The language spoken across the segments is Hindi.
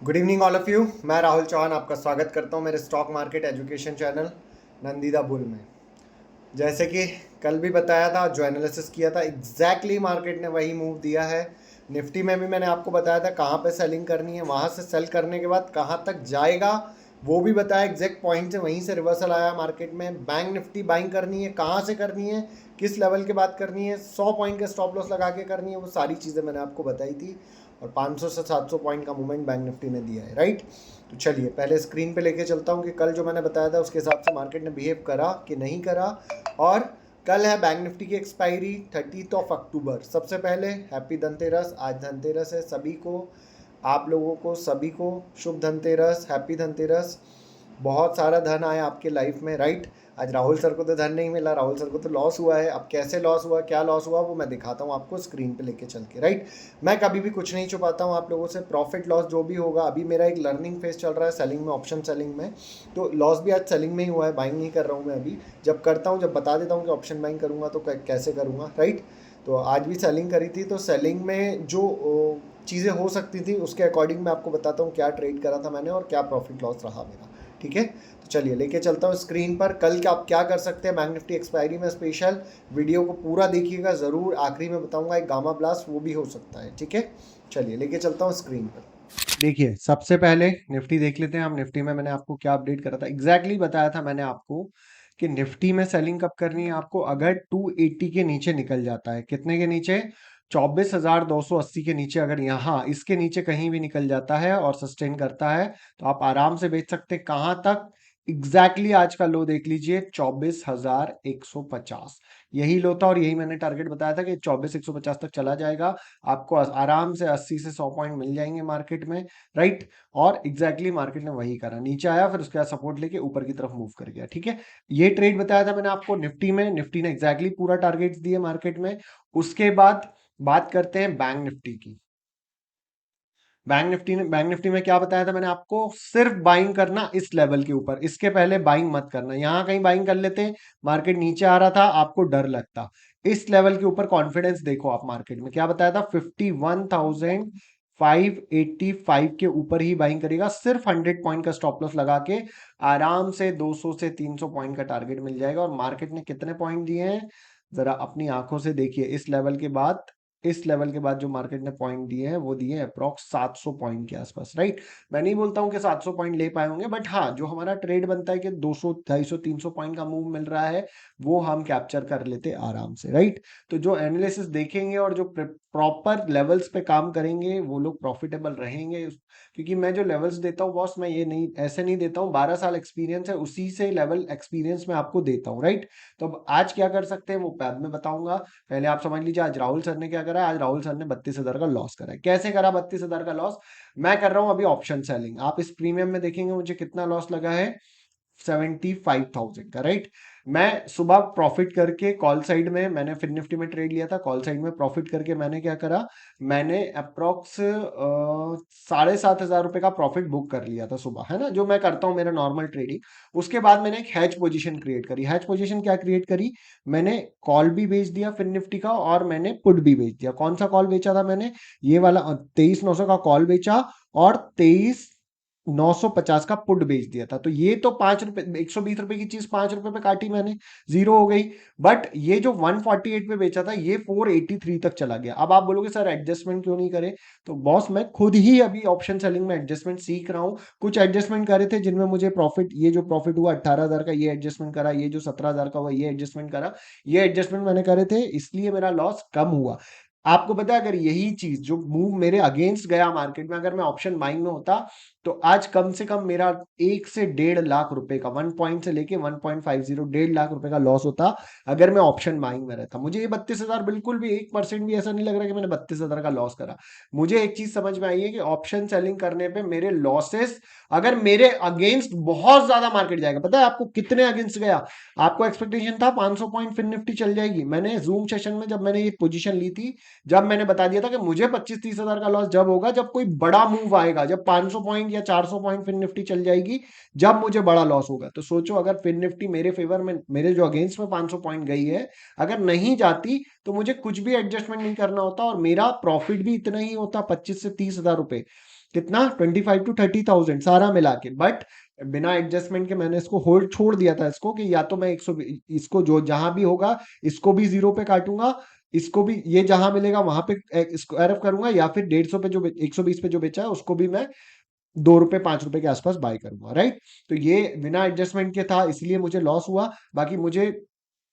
Good evening all of you. मैं राहुल चौहान आपका स्वागत करता हूं मेरे स्टॉक मार्केट एजुकेशन चैनल नंदीदा बुल में। जैसे कि कल भी बताया था, जो एनालिसिस किया था एग्जैक्टली मार्केट ने वही मूव दिया है। निफ्टी में भी मैंने आपको बताया था कहाँ पे सेलिंग करनी है, वहाँ से सेल करने के बाद कहाँ तक जाएगा वो भी बताया। एग्जैक्ट पॉइंट से वहीं से रिवर्सल आया मार्केट में। बैंक निफ्टी बाइंग करनी है, कहाँ से करनी है, किस लेवल के बाद करनी है, 100 पॉइंट का स्टॉप लॉस लगा के करनी है, वो सारी चीज़ें मैंने आपको बताई थी। और 500 से 700 पॉइंट का मूवमेंट बैंक निफ्टी ने दिया है, राइट। तो चलिए पहले स्क्रीन पे लेके चलता हूँ कि कल जो मैंने बताया था उसके हिसाब से मार्केट ने बिहेव करा कि नहीं करा। और कल है बैंक निफ्टी की एक्सपायरी 30 अक्टूबर। सबसे पहले हैप्पी धनतेरस। आज धनतेरस है, सभी को, आप लोगों को सभी को शुभ धनतेरस, हैप्पी धनतेरस। बहुत सारा धन आया आपके लाइफ में, राइट। आज राहुल सर को तो धन नहीं मिला, राहुल सर को तो लॉस हुआ है। अब कैसे लॉस हुआ, क्या लॉस हुआ, वो मैं दिखाता हूँ आपको स्क्रीन पे लेके चल के, राइट। मैं कभी भी कुछ नहीं छुपाता हूँ आप लोगों से। प्रॉफिट लॉस जो भी होगा, अभी मेरा एक लर्निंग फेज चल रहा है सेलिंग में, ऑप्शन सेलिंग में। तो लॉस भी आज सेलिंग में ही हुआ है, बाइंग नहीं कर रहा हूँ मैं अभी। जब करता हूँ, जब बता देता हूँ कि ऑप्शन बाइंग करूँगा तो कैसे करूँगा, राइट। तो आज भी सेलिंग करी थी, तो सेलिंग में जो चीज़ें हो सकती थी उसके अकॉर्डिंग मैं आपको बताता हूँ क्या ट्रेड करा था मैंने और क्या प्रॉफिट लॉस रहा मेरा, ठीक है। तो चलिए लेके चलता हूँ स्क्रीन पर। कल क्या आप क्या कर सकते हैं बैंक निफ्टी एक्सपायरी में स्पेशल। वीडियो को पूरा देखिएगा ज़रूर, आखिरी में बताऊंगा एक गामा ब्लास्ट वो भी हो सकता है, ठीक है। चलिए लेके चलता हूँ स्क्रीन पर। देखिए सबसे पहले निफ्टी देख लेते हैं हम। निफ्टी में मैंने आपको क्या अपडेट करा था, एग्जैक्टली बताया था मैंने आपको कि निफ्टी में सेलिंग कब करनी है आपको, अगर 280 के नीचे निकल जाता है। कितने के नीचे? 24,280 के नीचे। अगर यहाँ इसके नीचे कहीं भी निकल जाता है और सस्टेन करता है तो आप आराम से बेच सकते हैं। कहाँ तक? एग्जैक्टली आज का लो देख लीजिए, 24,150। यही लो था और यही मैंने टारगेट बताया था कि 24,150 तक चला जाएगा। आपको आराम से 80 से 100 पॉइंट मिल जाएंगे मार्केट में, राइट। और एग्जैक्टली मार्केट ने वही करा, नीचे आया फिर उसके बाद सपोर्ट लेके ऊपर की तरफ मूव कर गया, ठीक है। ये ट्रेड बताया था मैंने आपको निफ्टी में। निफ्टी ने एग्जैक्टली पूरा टारगेट दिए मार्केट में। उसके बाद बात करते हैं बैंक निफ्टी की। बैंक निफ्टी में क्या बताया था मैंने आपको? सिर्फ बाइंग करना इस लेवल के ऊपर, इसके पहले बाइंग मत करना। यहां कहीं बाइंग कर लेते, मार्केट नीचे आ रहा था, आपको डर लगता। इस लेवल के ऊपर कॉन्फिडेंस देखो आप मार्केट में। क्या बताया था? 51,585 के ऊपर ही बाइंग करेगा, सिर्फ 100 पॉइंट का स्टॉप लॉस लगा के आराम से 200 से 300 पॉइंट का टारगेट मिल जाएगा। और मार्केट ने कितने पॉइंट दिए हैं जरा अपनी आंखों से देखिए। इस लेवल के बाद जो मार्केट ने पॉइंट दिए हैं वो दिए हैं अप्रॉक्स 700 पॉइंट के आसपास, राइट। मैं नहीं बोलता हूं कि 700 पॉइंट ले पाए होंगे, बट हाँ जो हमारा ट्रेड बनता है कि 200 250 300 पॉइंट का मूव मिल रहा है वो हम कैप्चर कर लेते आराम से, राइट। तो जो एनालिसिस देखेंगे और जो प्रॉपर लेवल्स पे काम करेंगे वो लोग प्रॉफिटेबल रहेंगे। क्योंकि मैं जो लेवल्स देता हूँ बॉस, मैं ये नहीं ऐसे नहीं देता हूँ। 12 साल एक्सपीरियंस है, उसी से लेवल एक्सपीरियंस में आपको देता हूँ, राइट। तो अब आज क्या कर सकते हैं वो बाद में बताऊंगा। पहले आप समझ लीजिए आज राहुल सर ने क्या करा। आज राहुल सर ने 32,000 का लॉस करा है। कैसे करा 32,000 का लॉस? मैं कर रहा हूं अभी ऑप्शन सेलिंग। आप इस प्रीमियम में देखेंगे मुझे कितना लॉस लगा है, 75,000 का, राइट। मैं सुबह प्रॉफिट करके कॉल साइड में, मैंने फिर निफ्टी में ट्रेड लिया था, कॉल साइड में प्रॉफिट करके मैंने क्या करा, मैंने अप्रोक्स 7,500 रुपए का प्रॉफिट बुक कर लिया था सुबह, है ना, जो मैं करता हूँ मेरा नॉर्मल ट्रेडिंग। उसके बाद मैंने एक हैच पोजीशन क्रिएट करी। हैच पोजीशन क्या क्रिएट करी? मैंने कॉल भी बेच दिया फिर निफ्टी का और मैंने पुट भी बेच दिया। कौन सा कॉल बेचा था मैंने? ये वाला 23,900 का कॉल बेचा और 23,950 का पुट बेच दिया था। तो ये तो 5 रुपए, 120 रुपए की चीज 5 रुपए पे काटी मैंने, जीरो हो गई। बट ये जो 148 पे बेचा था ये 483 तक चला गया। अब आप बोलोगे सर एडजस्टमेंट क्यों नहीं करे? तो बॉस मैं खुद ही अभी ऑप्शन सेलिंग में एडजस्टमेंट सीख रहा हूँ। कुछ एडजस्टमेंट करे थे जिनमें मुझे प्रॉफिट, ये जो प्रॉफिट हुआ 18,000 का ये एडजस्टमेंट करा, ये जो 17,000 का हुआ ये एडजस्टमेंट करा। ये एडजस्टमेंट मैंने करे थे, इसलिए मेरा लॉस कम हुआ। आपको पता है अगर यही चीज जो मूव मेरे अगेंस्ट गया मार्केट में, अगर मैं ऑप्शन बाइंग में होता तो आज कम से कम मेरा 1 से 1.5 लाख रुपए का, 1 पॉइंट से लेके 1.50, 1.5 लाख रुपए का लॉस होता अगर मैं ऑप्शन बाइंग में रहता। मुझे ये 32,000 बिल्कुल भी 1% भी ऐसा नहीं लग रहा कि मैंने 32,000 का लॉस करा। मुझे एक चीज समझ में आई है कि ऑप्शन सेलिंग करने पे मेरे लॉसेस, अगर मेरे अगेंस्ट बहुत ज्यादा मार्केट जाएगा, पता है आपको कितने अगेंस्ट गया? आपको एक्सपेक्टेशन था 500 पॉइंट फिर निफ्टी चल जाएगी। मैंने जूम सेशन में जब मैंने ये पोजीशन ली थी, जब मैंने बता दिया था कि मुझे 25-30 हजार का लॉस जब होगा जब कोई बड़ा मूव आएगा, जब 500 पॉइंट या 400 पॉइंट फिर निफ्टी चल जाएगी, जब मुझे बड़ा लॉस होगा। तो सोचो अगर फिर निफ्टी मेरे फेवर में, मेरे जो अगेंस्ट में 500 पॉइंट गई है, अगर नहीं जाती तो मुझे कुछ भी एडजस्टमेंट नहीं करना होता और मेरा प्रॉफिट भी इतना ही होता, 25 से 30 हजार रुपए। कितना 25 to 30,000 सारा मिला के, बट बिना एडजस्टमेंट के मैंने इसको होल्ड छोड़ दिया था इसको, कि या तो मैं 100 इसको जो जहां भी होगा इसको भी जीरो पे काटूंगा, इसको भी ये जहां मिलेगा वहां पे स्क्वायर ऑफ करूंगा, या फिर 150 पे जो 120 पे जो बेचा है उसको भी मैं 2 रुपए 5 रुपए के आसपास बाय करूंगा, राइट। तो ये बिना एडजस्टमेंट के था, इसलिए मुझे लॉस हुआ। बाकी मुझे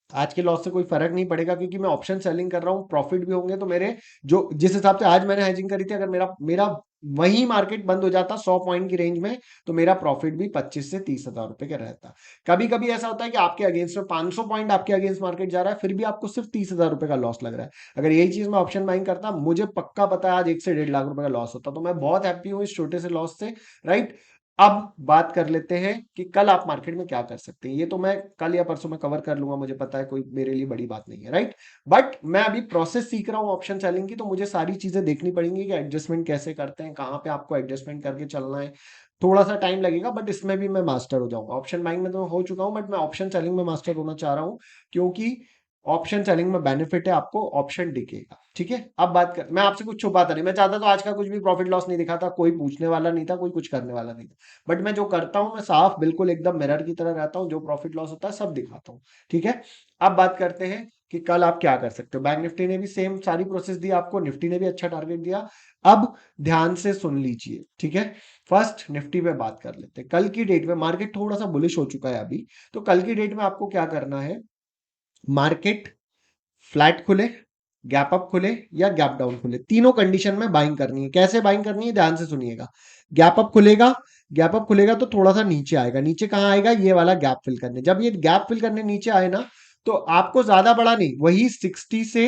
आज के लॉस से कोई फर्क नहीं पड़ेगा, क्योंकि मैं ऑप्शन सेलिंग कर रहा हूँ, प्रॉफिट भी होंगे। तो मेरे जो जिस हिसाब से आज मैंने हेजिंग करी थी, अगर मेरा मेरा वही मार्केट बंद हो जाता 100 पॉइंट की रेंज में, तो मेरा प्रॉफिट भी 25 से 30 हजार रुपए का रहता। कभी कभी ऐसा होता है कि आपके अगेंस्ट में 500 पॉइंट आपके अगेंस्ट मार्केट जा रहा है, फिर भी आपको सिर्फ 30 हजार रुपए का लॉस लग रहा है। अगर यही चीज मैं ऑप्शन बाइंग करता, मुझे पक्का पता है आज 1 से 1.5 लाख रुपए का लॉस होता। तो मैं बहुत हैप्पी हूँ इस छोटे से लॉस से, राइट। अब बात कर लेते हैं कि कल आप मार्केट में क्या कर सकते हैं। ये तो मैं कल या परसों में कवर कर लूंगा, मुझे पता है, कोई मेरे लिए बड़ी बात नहीं है, राइट। बट मैं अभी प्रोसेस सीख रहा हूँ ऑप्शन सेलिंग की, तो मुझे सारी चीजें देखनी पड़ेंगी कि एडजस्टमेंट कैसे करते हैं, कहाँ पे आपको एडजस्टमेंट करके चलना है। थोड़ा सा टाइम लगेगा, बट इसमें भी मैं मास्टर हो जाऊंगा। ऑप्शन बाइंग में तो मैं हो चुका हूँ, बट मैं ऑप्शन सेलिंग में मास्टर होना चाह रहा हूँ, क्योंकि ऑप्शन सेलिंग में बेनिफिट है, आपको ऑप्शन दिखेगा, ठीक है। अब बात कर, मैं आपसे कुछ छुपाता नहीं, मैं चाहता तो आज का कुछ भी प्रॉफिट लॉस नहीं दिखाता, कोई पूछने वाला नहीं था, कोई कुछ करने वाला नहीं था। बट मैं जो करता हूं, मैं साफ बिल्कुल एकदम मिरर की तरह रहता हूं, जो प्रॉफिट लॉस होता है सब दिखाता हूं, ठीक है। अब बात करते हैं कि कल आप क्या कर सकते हो। बैंक निफ्टी ने भी सेम सारी प्रोसेस दी आपको, निफ्टी ने भी अच्छा टारगेट दिया। अब ध्यान से सुन लीजिए, ठीक है। फर्स्ट निफ्टी पे बात कर लेते हैं। कल की डेट में मार्केट थोड़ा सा बुलिश हो चुका है अभी, तो कल की डेट में आपको क्या करना है, मार्केट फ्लैट खुले, गैप अप खुले या गैप डाउन खुले, तीनों कंडीशन में बाइंग करनी है। कैसे बाइंग करनी है, ध्यान से सुनिएगा। गैप अप खुलेगा, गैप अप खुलेगा तो थोड़ा सा नीचे आएगा। नीचे कहाँ आएगा, ये वाला गैप फिल करने। जब ये गैप फिल करने नीचे आए ना, तो आपको ज्यादा बड़ा नहीं, वही 60 से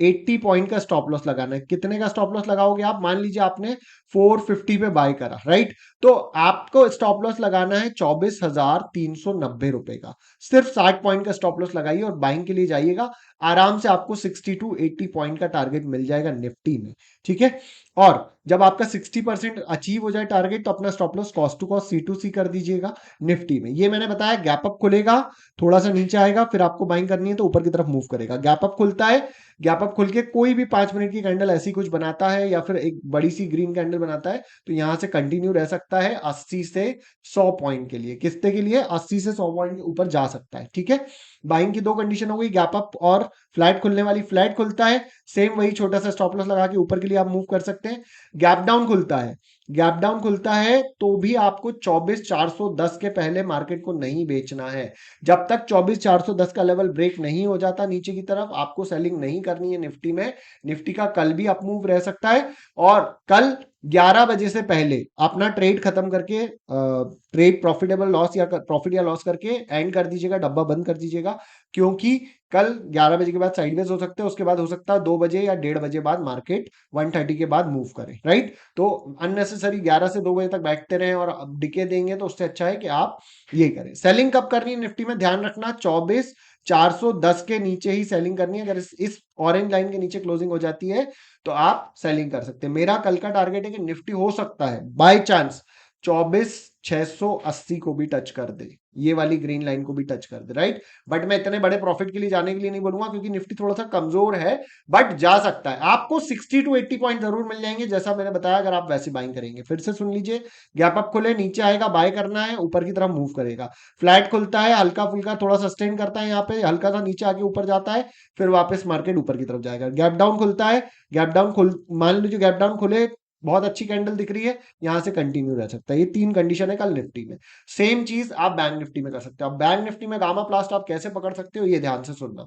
80 पॉइंट का स्टॉप लॉस लगाना है। कितने का स्टॉप लॉस लगाओगे आप, मान लीजिए आपने 450 पे बाय करा, राइट। तो आपको स्टॉप लॉस लगाना है 24,390 रुपए का। सिर्फ 60 पॉइंट का स्टॉप लॉस लगाइए और बाइंग के लिए जाइएगा। आराम से आपको 60 to 80 पॉइंट का टारगेट मिल जाएगा निफ्टी में, ठीक है। और जब आपका 60% अचीव हो जाए टारगेट, तो अपना stop loss cost to cost C2C कर दीजिएगा निफ्टी में। ये मैंने बताया, गैप अप खुलेगा, थोड़ा सा नीचे आएगा, फिर आपको बाइंग करनी है तो ऊपर की तरफ मूव करेगा। गैप अप खुलता है, गैप अप खुल के कोई भी 5 मिनट की कैंडल ऐसी कुछ बनाता है, या फिर एक बड़ी सी ग्रीन कैंडल बनाता है, तो यहां से कंटिन्यू रह सकता है 80 से 100 पॉइंट के लिए। किसते के लिए, 80 से 100 पॉइंट के ऊपर जा सकता है, ठीक है। बाइंग की दो कंडीशन हो गई, गैप अप और फ्लैट खुलने वाली। फ्लैट खुलता है, सेम वही छोटा सा स्टॉप लॉस लगा के ऊपर के लिए आप मूव कर सकते हैं। गैप डाउन खुलता है, गैप डाउन खुलता है तो भी आपको 24,410 के पहले मार्केट को नहीं बेचना है। जब तक 24,410 का लेवल ब्रेक नहीं हो जाता नीचे की तरफ, आपको सेलिंग नहीं करनी है निफ्टी में। निफ्टी का कल भी अप मूव रह सकता है, और कल 11 बजे से पहले अपना ट्रेड खत्म करके, ट्रेड प्रॉफिटेबल लॉस या प्रॉफिट या लॉस करके एंड कर दीजिएगा, डब्बा बंद कर दीजिएगा। क्योंकि कल 11 बजे के बाद साइडवेज हो सकते हैं, उसके बाद हो सकता है 2 बजे या 1:30 बजे बाद मार्केट 130 के बाद मूव करे, राइट। तो अननेसेसरी 11 से 2 बजे तक बैठते रहे और डिके देंगे, तो उससे अच्छा है कि आप ये करें। सेलिंग कब करनी है निफ्टी में, ध्यान रखना, 24,410 के नीचे ही सेलिंग करनी है। अगर इस ऑरेंज लाइन के नीचे क्लोजिंग हो जाती है, तो आप सेलिंग कर सकते हैं। मेरा कल का टारगेट है कि निफ्टी हो सकता है बाय चांस 24,680 को भी टच कर दे, ये वाली ग्रीन लाइन को भी टच कर दे, राइट। बट मैं इतने बड़े प्रॉफिट के लिए जाने के लिए नहीं बोलूंगा, क्योंकि निफ्टी थोड़ा सा कमजोर है, बट जा सकता है। आपको 60 to 80 पॉइंट जरूर मिल जाएंगे, जैसा मैंने बताया, अगर आप वैसे बाइंग करेंगे। फिर से सुन लीजिए, गैप अप खुले, नीचे आएगा, बाय करना है, ऊपर की तरफ मूव करेगा। फ्लैट खुलता है, हल्का फुल्का थोड़ा सस्टेन करता है, यहाँ पे हल्का सा नीचे आके ऊपर जाता है, फिर वापस मार्केट ऊपर की तरफ जाएगा। गैप डाउन खुलता है, गैप डाउन खुल मान लीजिए गैप डाउन खुले, बहुत अच्छी कैंडल दिख रही है, यहां से कंटिन्यू रह सकता है। ये तीन कंडीशन है कल निफ्टी में। सेम चीज आप बैंक निफ्टी में कर सकते हो। अब बैंक निफ्टी में गामा प्लास्ट आप कैसे पकड़ सकते हो, ये ध्यान से सुनना।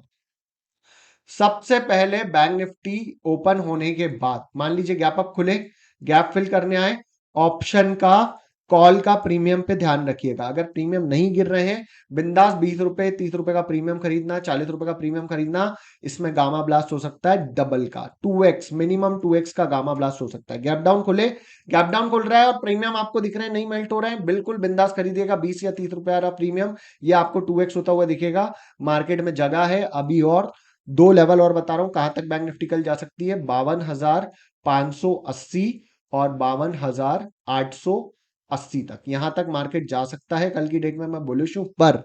सबसे पहले बैंक निफ्टी ओपन होने के बाद, मान लीजिए गैप अप खुले, गैप फिल करने आए, ऑप्शन का कॉल का प्रीमियम पे ध्यान रखिएगा। अगर प्रीमियम नहीं गिर रहे हैं, बिंदास 20 रुपए 30 रुपए का प्रीमियम खरीदना, 40 रुपए का प्रीमियम खरीदना। इसमें गामा ब्लास्ट हो सकता है डबल का, 2x, मिनिमम 2x का गामा ब्लास्ट हो सकता है। गैप डाउन खुले, गैप डाउन खुल रहा है और प्रीमियम आपको दिख रहे हैं नहीं मेल्ट हो रहे हैं, बिल्कुल बिंदास खरीदिएगा। 20 या 30 रुपए वाला प्रीमियम, ये आपको 2x होता हुआ दिखेगा। मार्केट में जगह है अभी, और दो लेवल और बता रहा हूं कहां तक बैंक निफ्टी कल जा सकती है, 52,580 और 52,880 तक, यहां तक मार्केट जा सकता है कल की डेट में। मैं बुलिश हूं, पर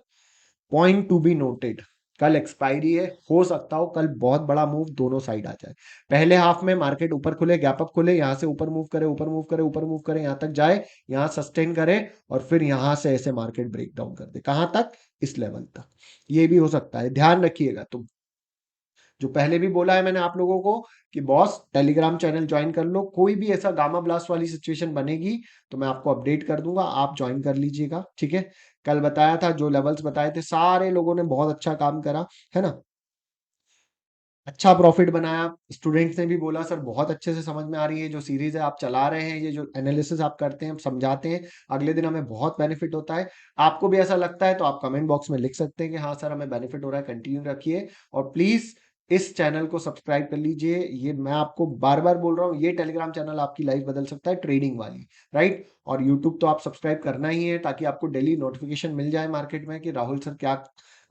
पॉइंट टू बी नोटेड, कल एक्सपायरी है, हो सकता हो कल बहुत बड़ा मूव दोनों साइड आ जाए। पहले हाफ में मार्केट ऊपर खुले, गैप अप खुले, यहां से ऊपर मूव करे, ऊपर मूव करे, ऊपर मूव करे, यहां तक जाए, यहां सस्टेन करे और फिर यहां से ऐसे मार्केट ब्रेक डाउन कर दे। कहां तक? इस लेवल तक। ये भी हो सकता है, ध्यान रखिएगा। तुम जो पहले भी बोला है मैंने आप लोगों को कि बॉस टेलीग्राम चैनल ज्वाइन कर लो, कोई भी ऐसा गामा ब्लास्ट वाली सिचुएशन बनेगी तो मैं आपको अपडेट कर दूंगा, आप ज्वाइन कर लीजिएगा, ठीक है। कल बताया था, जो लेवल्स बताए थे सारे लोगों ने बहुत अच्छा काम करा, है ना। अच्छा प्रॉफिट बनाया। स्टूडेंट्स ने भी बोला सर बहुत अच्छे से समझ में आ रही है, जो सीरीज है आप चला रहे हैं, ये जो एनालिसिस आप करते हैं, समझाते हैं, अगले दिन हमें बहुत बेनिफिट होता है। आपको भी ऐसा लगता है तो आप कमेंट बॉक्स में लिख सकते हैं कि हाँ सर हमें बेनिफिट हो रहा है, कंटिन्यू रखिए। और प्लीज इस चैनल को सब्सक्राइब कर लीजिए। ये मैं आपको बार बार बोल रहा हूँ, ये टेलीग्राम चैनल आपकी लाइफ बदल सकता है, ट्रेडिंग वाली, राइट। और यूट्यूब तो आप सब्सक्राइब करना ही है ताकि आपको डेली नोटिफिकेशन मिल जाए मार्केट में कि राहुल सर क्या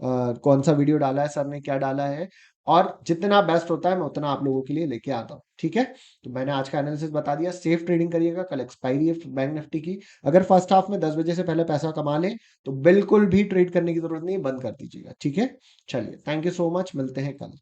कौन सा वीडियो डाला है, सर ने क्या डाला है। और जितना बेस्ट होता है मैं उतना आप लोगों के लिए लेके आता हूँ, ठीक है। तो मैंने आज का एनालिसिस बता दिया, सेफ ट्रेडिंग करिएगा। कल एक्सपायरी है बैंक निफ्टी की, अगर फर्स्ट हाफ में 10 बजे से पहले पैसा कमा ले तो बिल्कुल भी ट्रेड करने की जरूरत नहीं, बंद कर दीजिएगा, ठीक है। चलिए, थैंक यू सो मच, मिलते हैं कल।